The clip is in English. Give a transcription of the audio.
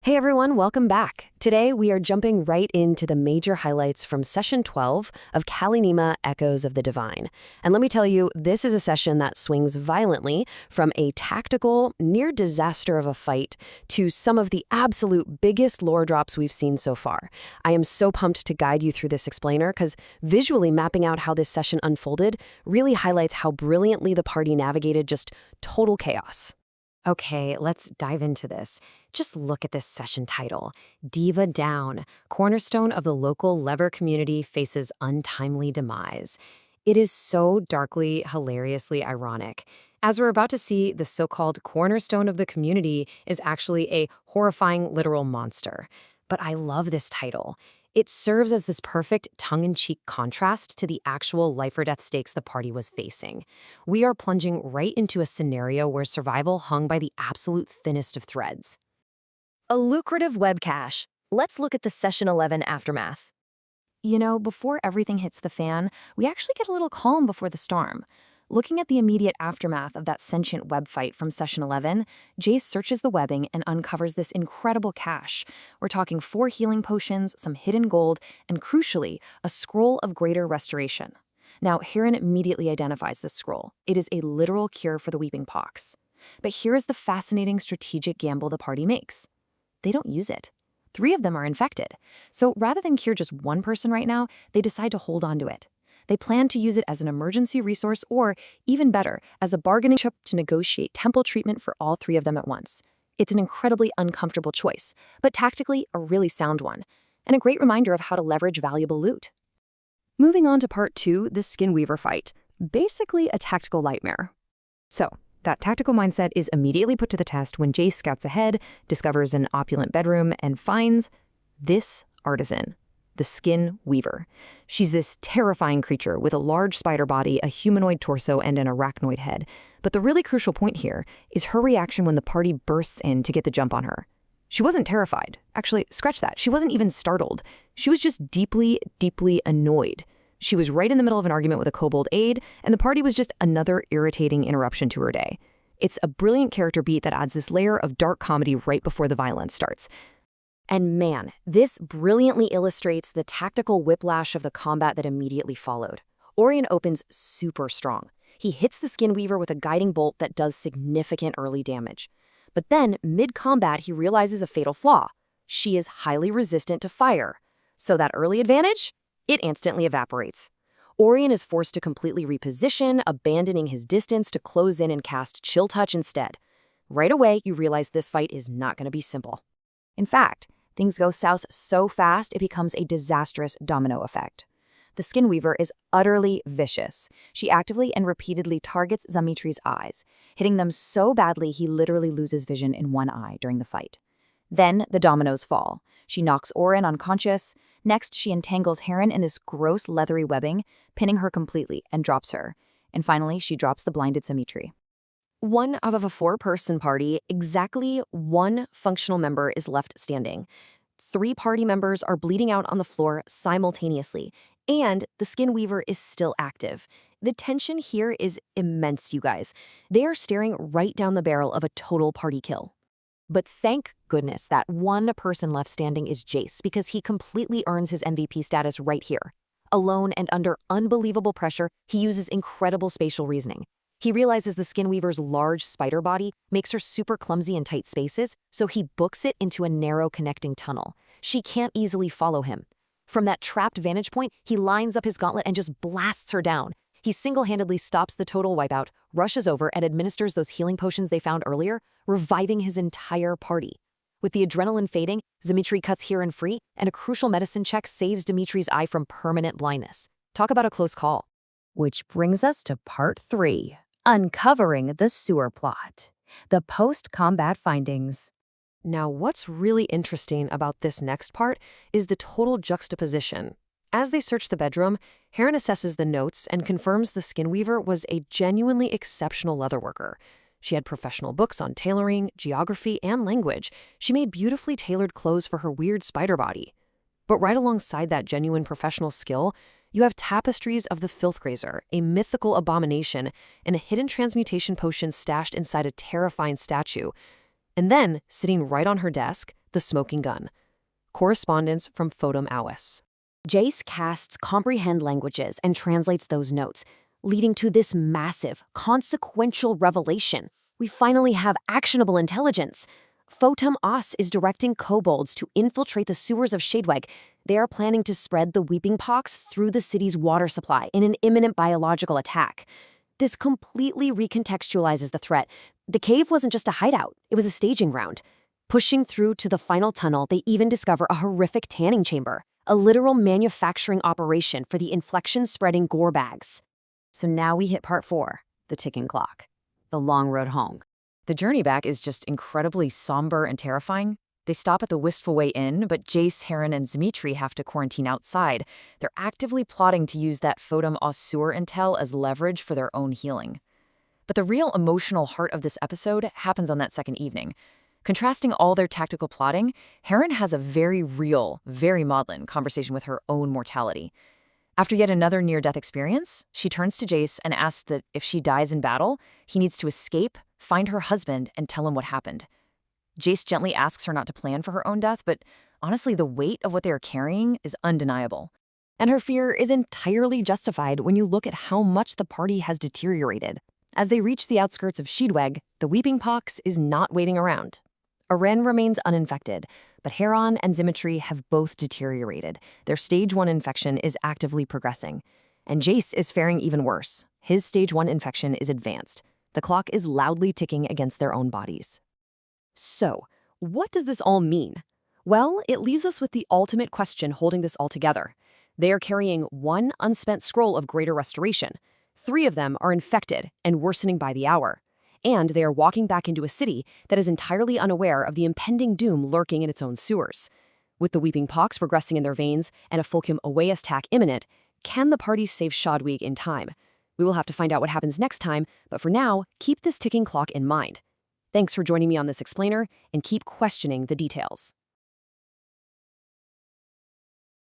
Hey everyone, welcome back. Today we are jumping right into the major highlights from Session 12 of Kalinima Echoes of the Divine. And let me tell you, this is a session that swings violently from a tactical, near disaster of a fight to some of the absolute biggest lore drops we've seen so far. I am so pumped to guide you through this explainer because visually mapping out how this session unfolded really highlights how brilliantly the party navigated just total chaos. Okay, let's dive into this. Just look at this session title, Diva Down, Cornerstone of the Local Lever Community Faces Untimely Demise. It is so darkly, hilariously ironic. As we're about to see, the so-called cornerstone of the community is actually a horrifying literal monster. But I love this title. It serves as this perfect tongue-in-cheek contrast to the actual life-or-death stakes the party was facing. We are plunging right into a scenario where survival hung by the absolute thinnest of threads. A lucrative web cache. Let's look at the Session 11 aftermath. You know, before everything hits the fan, we actually get a little calm before the storm. Looking at the immediate aftermath of that sentient web fight from Session 11, Jace searches the webbing and uncovers this incredible cache. We're talking 4 healing potions, some hidden gold, and crucially, a scroll of greater restoration. Now, Heron immediately identifies this scroll. It is a literal cure for the weeping pox. But here is the fascinating strategic gamble the party makes. They don't use it. 3 of them are infected. So rather than cure just one person right now, they decide to hold on to it. They plan to use it as an emergency resource or, even better, as a bargaining chip to negotiate temple treatment for all 3 of them at once. It's an incredibly uncomfortable choice, but tactically a really sound one, and a great reminder of how to leverage valuable loot. Moving on to Part 2, the Skinweaver fight. Basically a tactical nightmare. So, that tactical mindset is immediately put to the test when Jace scouts ahead, discovers an opulent bedroom, and finds this artisan. The Skin Weaver. She's this terrifying creature with a large spider body, a humanoid torso, and an arachnoid head. But the really crucial point here is her reaction when the party bursts in to get the jump on her. She wasn't terrified. Actually, scratch that. She wasn't even startled. She was just deeply, deeply annoyed. She was right in the middle of an argument with a kobold aide, and the party was just another irritating interruption to her day. It's a brilliant character beat that adds this layer of dark comedy right before the violence starts. And man, this brilliantly illustrates the tactical whiplash of the combat that immediately followed. Orion opens super strong. He hits the Skinweaver with a guiding bolt that does significant early damage. But then, mid-combat, he realizes a fatal flaw. She is highly resistant to fire. So that early advantage? It instantly evaporates. Orion is forced to completely reposition, abandoning his distance to close in and cast Chill Touch instead. Right away, you realize this fight is not going to be simple. In fact, things go south so fast it becomes a disastrous domino effect. The Skinweaver is utterly vicious. She actively and repeatedly targets Zamitri's eyes, hitting them so badly he literally loses vision in one eye during the fight. Then the dominoes fall. She knocks Orion unconscious. Next, she entangles Heron in this gross leathery webbing, pinning her completely, and drops her. And finally, she drops the blinded Zamitri. One of a 4-person party, exactly 1 functional member is left standing. 3 party members are bleeding out on the floor simultaneously, and the Skinweaver is still active. The tension here is immense, you guys. They are staring right down the barrel of a total party kill. But thank goodness that 1 person left standing is Jace, because he completely earns his MVP status right here. Alone and under unbelievable pressure, he uses incredible spatial reasoning. He realizes the Skinweaver's large spider body makes her super clumsy in tight spaces, so he books it into a narrow connecting tunnel. She can't easily follow him. From that trapped vantage point, he lines up his gauntlet and just blasts her down. He single-handedly stops the total wipeout, rushes over, and administers those healing potions they found earlier, reviving his entire party. With the adrenaline fading, Zamitri cuts Heron free, and a crucial medicine check saves Dimitri's eye from permanent blindness. Talk about a close call. Which brings us to Part 3. Uncovering the sewer plot. The post-combat findings. Now, what's really interesting about this next part is the total juxtaposition. As they search the bedroom, Heron assesses the notes and confirms the Skinweaver was a genuinely exceptional leatherworker. She had professional books on tailoring, geography, and language. She made beautifully tailored clothes for her weird spider body. But right alongside that genuine professional skill, you have tapestries of the Filthgrazer, a mythical abomination, and a hidden transmutation potion stashed inside a terrifying statue. And then, sitting right on her desk, the smoking gun. Correspondence from Photom Awis. Jace casts comprehend languages and translates those notes, leading to this massive, consequential revelation. We finally have actionable intelligence. Photom Os is directing kobolds to infiltrate the sewers of Shadeweg. They are planning to spread the weeping pox through the city's water supply in an imminent biological attack. This completely recontextualizes the threat. The cave wasn't just a hideout, it was a staging ground. Pushing through to the final tunnel, they even discover a horrific tanning chamber, a literal manufacturing operation for the inflection-spreading gore bags. So now we hit part 4, the ticking clock, the long road home. The journey back is just incredibly somber and terrifying. They stop at the Wistful Way Inn, but Jace, Heron, and Dimitri have to quarantine outside. They're actively plotting to use that Photom Os sewer intel as leverage for their own healing. But the real emotional heart of this episode happens on that second evening. Contrasting all their tactical plotting, Heron has a very real, very maudlin conversation with her own mortality. After yet another near-death experience, she turns to Jace and asks that if she dies in battle, he needs to escape, find her husband, and tell him what happened. Jace gently asks her not to plan for her own death, but honestly, the weight of what they are carrying is undeniable. And her fear is entirely justified when you look at how much the party has deteriorated. As they reach the outskirts of Shadeweg, the weeping pox is not waiting around. Aren remains uninfected, but Heron and Dimitri have both deteriorated. Their stage 1 infection is actively progressing. And Jace is faring even worse. His stage 1 infection is advanced. The clock is loudly ticking against their own bodies. So, what does this all mean? Well, it leaves us with the ultimate question holding this all together. They are carrying 1 unspent scroll of greater restoration. 3 of them are infected and worsening by the hour. And they are walking back into a city that is entirely unaware of the impending doom lurking in its own sewers. With the weeping pox progressing in their veins and a Fulcum Awais attack imminent, can the party save Shadeweg in time? We will have to find out what happens next time, but for now, keep this ticking clock in mind. Thanks for joining me on this explainer, and keep questioning the details.